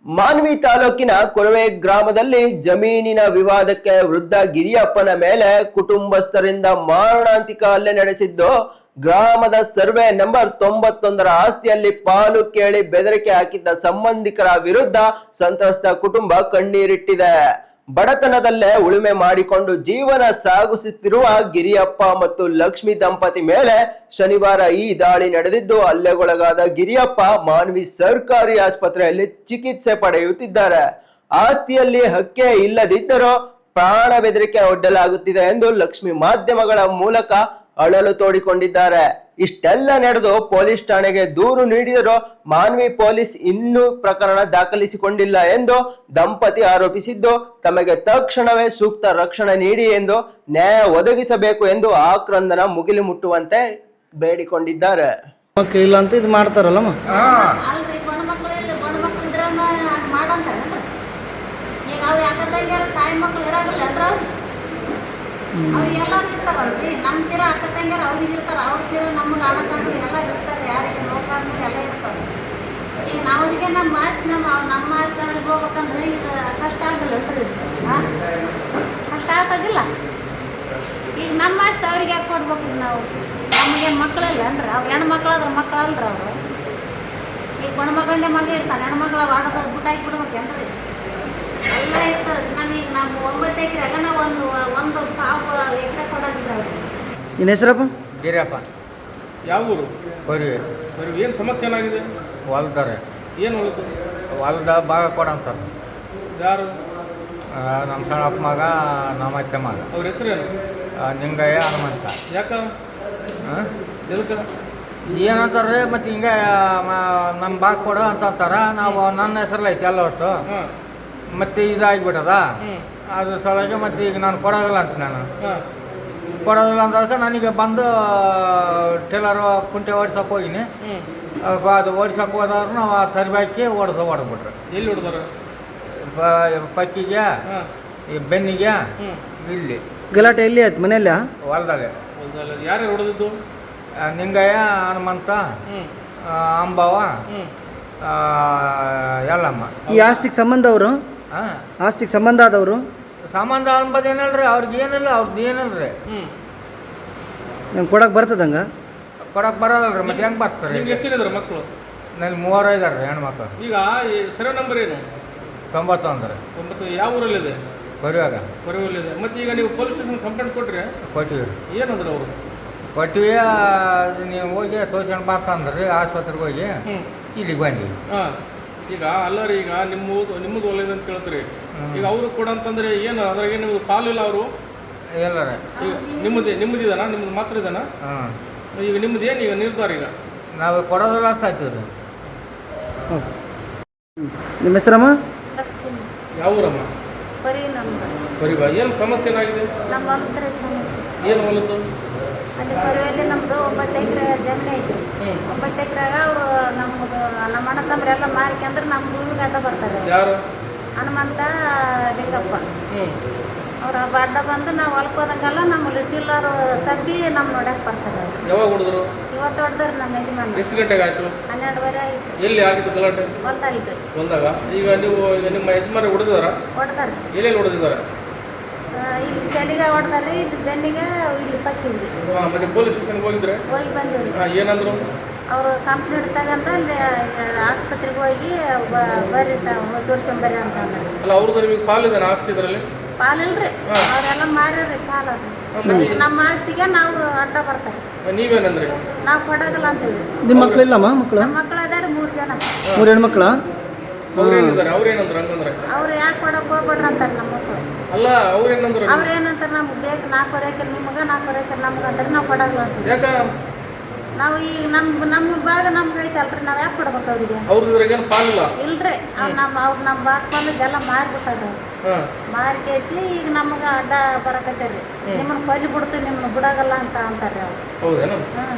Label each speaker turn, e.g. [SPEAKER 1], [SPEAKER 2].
[SPEAKER 1] ಮಾನ್ವಿ ತಾಲೂಕಿನ ಕೊರವೆ ಗ್ರಾಮದಲ್ಲಿ ಜಮೀನಿನ ವಿವಾದಕ್ಕೆ ವೃದ್ಧ ಗಿರಿಯಪ್ಪನ ಮೇಲೆ ಕುಟುಂಬಸ್ಥರಿಂದ ಮಾರಣಾಂತಿಕ ಹಲ್ಲೆ ನಡೆಸಿದ್ದು, ಗ್ರಾಮದ ಸರ್ವೆ ನಂಬರ್ 91ರ ಆಸ್ತಿಯಲ್ಲಿ ಪಾಲು ಕೇಳಿ ಬೆದರಿಕೆ ಹಾಕಿದ್ದ ಸಂಬಂಧಿಕರ ವಿರುದ್ಧ ಸಂತ್ರಸ್ತ ಕುಟುಂಬ ಕಣ್ಣೀರಿಟ್ಟಿದೆ. ಬಡತನದಲ್ಲೇ ಉಳುಮೆ ಮಾಡಿಕೊಂಡು ಜೀವನ ಸಾಗಿಸುತ್ತಿರುವ ಗಿರಿಯಪ್ಪ ಮತ್ತು ಲಕ್ಷ್ಮಿ ದಂಪತಿ ಮೇಲೆ ಶನಿವಾರ ಈ ದಾಳಿ ನಡೆದಿದ್ದು, ಹಲ್ಲೆಗೊಳಗಾದ ಗಿರಿಯಪ್ಪ ಮಾನ್ವಿ ಸರ್ಕಾರಿ ಆಸ್ಪತ್ರೆಯಲ್ಲಿ ಚಿಕಿತ್ಸೆ ಪಡೆಯುತ್ತಿದ್ದಾರೆ. ಆಸ್ತಿಯಲ್ಲಿ ಹಕ್ಕೆ ಇಲ್ಲದಿದ್ದರೂ ಪ್ರಾಣ ಬೆದರಿಕೆ ಒಡ್ಡಲಾಗುತ್ತಿದೆ ಎಂದು ಲಕ್ಷ್ಮಿ ಮಾಧ್ಯಮಗಳ ಮೂಲಕ ಅಳಲು ತೋಡಿಕೊಂಡಿದ್ದಾರೆ. ಇಷ್ಟೆಲ್ಲ ನಡೆದು ಪೊಲೀಸ್ ಠಾಣೆಗೆ ದೂರು ನೀಡಿದರೂ ಮಾನ್ವಿ ಪೊಲೀಸ್ ಇನ್ನೂ ಪ್ರಕರಣ ದಾಖಲಿಸಿಕೊಂಡಿಲ್ಲ ಎಂದು ದಂಪತಿ ಆರೋಪಿಸಿದ್ದು, ತಮಗೆ ತಕ್ಷಣವೇ ಸೂಕ್ತ ರಕ್ಷಣೆ ನೀಡಿ ಎಂದು ನ್ಯಾಯ ಒದಗಿಸಬೇಕು ಎಂದು ಆಕ್ರಂದನ ಮುಗಿಲು ಮುಟ್ಟುವಂತೆ ಬೇಡಿಕೊಂಡಿದ್ದಾರೆ.
[SPEAKER 2] ಇಲ್ಲ ಅಂತ ಇದು ಮಾಡ್ತಾರಲ್ಲಮ್ಮ.
[SPEAKER 3] ಈಗ ಅವ್ರು ಯಾಕಂದ್ರೆ ತಾಯಿ ಮಕ್ಕಳು ಇರೋದಿಲ್ಲ ಅವ್ರು ಎಲ್ಲರೂ ಇರ್ತಾರಲ್ರಿ. ನಮ್ಮ ತೀರ ಅಕ್ಕ ತಂಗಿಯರು ಅವ್ರಿಗೆ ಇರ್ತಾರೆ, ಅವ್ರ ತೀರ ನಮ್ಗೆ ಅಣ್ಣತಂದ್ರೆ ಎಲ್ಲ ಇರ್ತಾರೆ, ಯಾರಿಗೆ ಲೋಕಾದ್ಮೇಲೆ ಎಲ್ಲ ಇರ್ತಾರೆ. ಈಗ ನಾವರಿಗೆ ನಮ್ಮ ಆಸ್ತಿ ನಮ್ಮ ಆಸ್ತಿ ಅವ್ರಿಗೆ ಹೋಗ್ಬೇಕಂದ್ರೆ ಇದು ಕಷ್ಟ ಆಗಲ್ಲಲ್ರಿ, ಕಷ್ಟ ಆಗ್ತದಿಲ್ಲ. ಈಗ ನಮ್ಮ ಆಸ್ತಿ ಅವ್ರಿಗೆ ಯಾಕೆ ಕೊಡ್ಬೇಕ್ರಿ ನಾವು? ನಮಗೆ ಮಕ್ಕಳಿಲ್ಲ ಅಂದ್ರೆ ಅವ್ರು ಹೆಣ್ಮಕ್ಳಾದ್ರೆ ಮಕ್ಕಳಲ್ರಿ ಅವರು. ಈಗ ಗಂಡು ಮಗಂದೇ ಮಗ ಇರ್ತಾನೆ, ಹೆಣ್ಮಕ್ಳು ಆಡೋದು ಊಟ ಹಾಕಿ ಬಿಡ್ಬೇಕೇನ್ರಿ? ಎಲ್ಲ ಇರ್ತಾರೆ. ನಮಗೆ ನಾವು 9 ಎಕರೆಗ ನಾವು ಒಂದು ಪಾವು ಎಕರೆ ಕೊಡೋದಿಲ್ಲ ಅವ್ರಿಗೆ.
[SPEAKER 2] ನಿನ್ನ ಹೆಸರಪ್ಪ?
[SPEAKER 4] ಗಿರಿಯಪ್ಪ.
[SPEAKER 5] ಯಾವ ಊರು?
[SPEAKER 4] ಬರೀ
[SPEAKER 5] ಏನು ಸಮಸ್ಯೆ ಏನಾಗಿದೆ?
[SPEAKER 4] ಹೊಲ್ದಾರೆ.
[SPEAKER 5] ಏನು ಹೊಲದ್ದು?
[SPEAKER 4] ಹೊಲ್ದ ಭಾಗ ಕೊಡಂತಾರೆ.
[SPEAKER 5] ಯಾರು?
[SPEAKER 4] ನಮ್ಮ ಸಣ್ಣಪ್ಪ ಮಗ, ನಮ್ಮ ಅತ್ತೆ ಮಗ.
[SPEAKER 5] ಅವ್ರ ಹೆಸರೇನು?
[SPEAKER 4] ನಿಂಗಯ್ಯ ಹನುಮಂತ.
[SPEAKER 5] ಯಾಕ? ಎದಕ್ಕೆ?
[SPEAKER 4] ಏನಂತಾರೆ ಮತ್ತು ಹಿಂಗೆ ನಮ್ಮ ಭಾಗ ಕೊಡ ಅಂತಾರೆ. ನಾವು ನನ್ನ ಹೆಸರಲ್ಲಿ ಐತೆ ಎಲ್ಲ ಹೊತ್ತು ಮತ್ತು ಇದಾಗಿಬಿಟ್ಟದ. ಅದ್ರ ಸಲುವಾಗಿ ಮತ್ತು ಈಗ ನಾನು ಕೊಡೋದಿಲ್ಲ ಅಂತ ನಾನು ಕೊಡೋದಿಲ್ಲ ಅಂದಾಗ ನನಗೆ ಬಂದು ಟೇಲರು ಕುಂಟೆ ಓಡಿಸೋಕೆ ಹೋಗಿನಿ. ಅದು ಓಡಿಸೋಕೆ ಹೋದವ್ರು ನಾವು ಸರ್ವೆ ಹಾಕಿ ಹೊಡೆದ್ಬಿಟ್ರೆ.
[SPEAKER 5] ಎಲ್ಲಿ ಹೊಡೆದಾರ?
[SPEAKER 4] ಪಕ್ಕಿಗೆ, ಈ ಬೆನ್ನಿಗೆ, ಇಲ್ಲಿ
[SPEAKER 2] ಗಲಾಟೆ ಎಲ್ಲಿ ಆಯ್ತು? ಮನೆಯಲ್ಲ?
[SPEAKER 4] ಹೊಲದಲ್ಲಿ.
[SPEAKER 5] ಯಾರ್ಯಾರು ಹೊಡೆದಿದ್ದು?
[SPEAKER 4] ನಿಂಗಯ್ಯ, ಹನುಮಂತ, ಅಂಬವ್ವ, ಎಲ್ಲಮ್ಮ.
[SPEAKER 2] ಈ ಆಸ್ತಿಗೆ ಸಂಬಂಧ ಅವರು? ಆಸ್ತಿಗೆ ಸಂಬಂಧ ಆದವರು?
[SPEAKER 4] ಸಂಬಂಧ ಅಂಬದು ಏನಲ್ರಿ, ಅವ್ರಿಗೆ ಏನಿಲ್ಲ, ಅವ್ರದ್ದು ಏನಿಲ್ರಿ.
[SPEAKER 2] ನಂಗೆ ಕೊಡಕ್ಕೆ ಬರ್ತದಂಗ?
[SPEAKER 4] ಕೊಡಕ್ಕೆ ಬರೋದಲ್ರಿ, ಮತ್ತೆ ಹೆಂಗೆ ಬರ್ತಾರೆ?
[SPEAKER 5] ನಿಮ್ಗೆ ಎಷ್ಟು ಜನ ಇದಾರೆ ಮಕ್ಕಳು?
[SPEAKER 4] ನನಗೆ 3 ಇದಾರೆ ಹೆಣ್ಮಕ್ಳು.
[SPEAKER 5] ಈಗ ಸರ್ವೆ ನಂಬರ್ ಏನು?
[SPEAKER 4] 91.
[SPEAKER 5] 9. ಯಾವ ಊರಲ್ಲಿದೆ?
[SPEAKER 4] ಬರುವಾಗ
[SPEAKER 5] ಕೊರವಲ್ಲಿದೆ. ಮತ್ತು ಈಗ ನೀವು ಪೊಲೀಸ್ ಸ್ಟೇಷನ್ ಕಂಪ್ಲೇಂಟ್ ಕೊಟ್ಟರೆ
[SPEAKER 4] ಕೊಟ್ಟಿವಿ.
[SPEAKER 5] ಏನಂದ್ರೆ ಅವರು?
[SPEAKER 4] ಕೊಟ್ಟಿವಿ, ನೀವು ಹೋಗಿ ತೋರ್ಸ್ಕೊಂಡು ಬಾಕಂದ್ರಿ ಆಸ್ಪತ್ರೆಗೆ ಹೋಗಿ ಇಲ್ಲಿಗೆ ಬಂದ್ವಿ.
[SPEAKER 5] ಹಾಂ. ಈಗ ಅಲ್ಲರಿ, ಈಗ ನಿಮ್ಮದು ಒಳ್ಳೇದು ಅಂತ ಕೇಳ್ತೀರಿ. ಈಗ ಅವರು ಕೂಡ ಅಂತಂದರೆ ಏನು ಅದ್ರಾಗ ನಿಮ್ಮದು ಪಾಲು ಇಲ್ಲ ಅವರು?
[SPEAKER 4] ಎಲ್ಲರ
[SPEAKER 5] ಈಗ ನಿಮ್ಮದು ಇದಾನ? ನಿಮ್ಮದು ಮಾತ್ರ ಇದಾನ?
[SPEAKER 4] ಹಾಂ.
[SPEAKER 5] ಈಗ ನಿಮ್ಮದು ಏನು ಈಗ ನಿರ್ಧಾರ? ಈಗ
[SPEAKER 4] ನಾವು ಕೊಡೋದಿಲ್ಲ ಅಂತ ಆಯ್ತು ರೀ.
[SPEAKER 2] ನಿಮ್ಮ ಹೆಸರಮ್ಮ?
[SPEAKER 3] ಲಕ್ಷ್ಮಿ.
[SPEAKER 5] ಯಾವ ಊರಮ್ಮ? ಪರಿವಾ. ಏನು ಸಮಸ್ಯೆ ಏನಾಗಿದೆ?
[SPEAKER 3] ನಮ್ಮ ಹೊಲದ್ರೆ ಸಮಸ್ಯೆ.
[SPEAKER 5] ಏನು ಹೊಲದ್ದು?
[SPEAKER 3] ಅಲ್ಲಿ ಪರಿವೆಯಲ್ಲಿ ನಮ್ಮದು 9 ಎಕರೆ ಜಮೀನು ಐತ್ರಿ. 9 ಎಕರೆಗ ಅವರು ನಮ್ಮದು ನಮ್ಮ ಅಣ್ಣ ತಮ್ಮರೆಲ್ಲ ಮಾರಿಕಂದ್ರೆ ನಮ್ಮ ಭೂಮಿಗೆ ಅಡ್ಡ ಬರ್ತಾರೆ.
[SPEAKER 5] ಯಾರು?
[SPEAKER 3] ಹನುಮಂತ, ಲಿಂಗಪ್ಪ. ಅವ್ರು ಅಡ್ಡ ಬಂದು ನಾವು ಹೊಲಕ್ಕೆ ಹೋದಂಗೆಲ್ಲ ನಮ್ಮ ಟಿಲ್ಲರು ತಬ್ಬಿ ನಮ್ಮ ನೋಡಕ್ಕೆ ಬರ್ತಾರೆ.
[SPEAKER 5] ಯಾವಾಗ ಹೊಡೆದ್ರು?
[SPEAKER 3] ಇವತ್ತು ಹೊಡೆದ್ರೆ ನಮ್ಮ ಯಜಮಾನ.
[SPEAKER 5] ಎಷ್ಟು ಗಂಟೆಗೆ ಆಯಿತು?
[SPEAKER 3] 12:30 ಆಯಿತು.
[SPEAKER 5] ಎಲ್ಲಿ ಆಗಿದ್ದು ಗಲಾಟೆ?
[SPEAKER 3] ಹೊಲ್ದಲ್ರಿ.
[SPEAKER 5] ಹೊಲ್ದಾಗ. ಈಗ ನಿಮ್ಮ ಯಜಮಾನ ಹೊಡೆದಿದಾರ?
[SPEAKER 3] ಹೊಡೆದಾರೆ.
[SPEAKER 5] ಎಲ್ಲೆಲ್ಲಿ ಹೊಡೆದಿದ್ದಾರೆ?
[SPEAKER 3] ಇಲ್ಲಿ ತೆಲಿಗೆ ಹೊಡೆದಾರ್ರಿ, ಇಲ್ಲಿ ಬೆನ್ನಿಗೆ, ಇಲ್ಲಿ ಪಕ್ಕಿದ್ರಿ.
[SPEAKER 5] ಹಾಂ. ಮತ್ತು ಪೊಲೀಸ್ ಸ್ಟೇಷನ್ಗೆ ಹೋಗಿದ್ರೆ?
[SPEAKER 3] ಹೋಗಿ ಬಂದಿವ್ರಿ.
[SPEAKER 5] ಹಾಂ. ಏನಂದ್ರು?
[SPEAKER 3] ಅವರು ಕಂಪ್ಲೇಂಟ್ ತಗೊಂಡು ಅಲ್ಲಿ ಆಸ್ಪತ್ರೆಗೆ ಹೋಗಿ ಬರ್ರಿ ತೋರ್ಸ್ಕೊಂಬರ್ರಿ ಅಂತ ಅಂದ್ರೆ.
[SPEAKER 5] ಅಲ್ಲ, ಅವ್ರದ್ದು ನಿಮಗೆ ಪಾಲಿದೆ ಆಸ್ತಿ ಇದರಲ್ಲಿ?
[SPEAKER 3] ಪಾಲಿಲ್ರಿ, ಅವರೆಲ್ಲ ಮಾರ್ಯಾರ್ರಿ ಪಾಲು. ಈಗ ನಮ್ಮ ಆಸ್ತಿಗೆ ನಾವು ಅಡ್ಡ ಬರ್ತಾರೆ.
[SPEAKER 5] ನೀವೇನಂದ್ರಿ?
[SPEAKER 3] ನಾವು ಕೊಡೋದಿಲ್ಲ ಅಂತೀವಿ.
[SPEAKER 2] ನಿಮ್ಮ ಮಕ್ಳು ಇಲ್ಲಮ್ಮ? ಮಕ್ಕಳು?
[SPEAKER 3] ನಮ್ಮ ಮಕ್ಕಳು ಅದಾರೆ 3 ಜನ.
[SPEAKER 2] 3 ಹೆಣ್ಮಕ್ಳ?
[SPEAKER 5] ಅವ್ರೇನಿದ್ದಾರೆ? ಅವ್ರೇನಂದ್ರು ಹಂಗಂದ್ರೆ?
[SPEAKER 3] ಅವ್ರು ಯಾಕೆ ಕೊಡೋಕೆ ಹೋಗ್ಬೇಡ್ರಿ ಅಂತಾರೆ ನಮ್ಮ ಮಕ್ಕಳು.
[SPEAKER 5] ಅಲ್ಲ, ಅವ್ರೇನಂದ್ರು?
[SPEAKER 3] ಅವ್ರೇನಂತಾರೆ, ನಮ್ಗೆ ಬೇಕು 4 ಎಕರೆ ನಿಮ್ಗೆ, 4 ಎಕರೆ ನಮ್ಗೆ ಅಂದ್ರೆ ನಾವು ಕೊಡೋದಿಲ್ಲ ಅಂತೀವಿ.
[SPEAKER 5] ಯಾಕ?
[SPEAKER 3] ನಾವು ಈಗ ನಮ್ಮ ಭಾಗ ನಮ್ಗೆ ಐತಲ್ರಿ, ನಾವು ಯಾಕೆ ಕೊಡ್ಬೇಕು ಅವ್ರಿಗೆ?
[SPEAKER 5] ಅವ್ರದ್ದೇನು ಪಾಲಿಲ್ಲ?
[SPEAKER 3] ಇಲ್ರಿ, ಅವ್ರು ನಮ್ಮ ಭಾಗ ಪಾಲಿದ್ದೆಲ್ಲ ಮಾರಿಬಿಟ್ಟಾರ. ಮಾರಿ ಕೇಸಿ ಈಗ ನಮಗೆ ಅಡ್ಡ ಬರಕಚ್ಚಾರಿ. ನಿಮ್ಮನ್ನು ಕೊಲ್ಲಿ ಬಿಡ್ತೀವಿ, ನಿಮ್ಮನ್ನು ಬಿಡೋಗಲ್ಲ ಅಂತ ಅಂತಾರೆ ಅವ್ರು.
[SPEAKER 5] ಹೌದೇನು?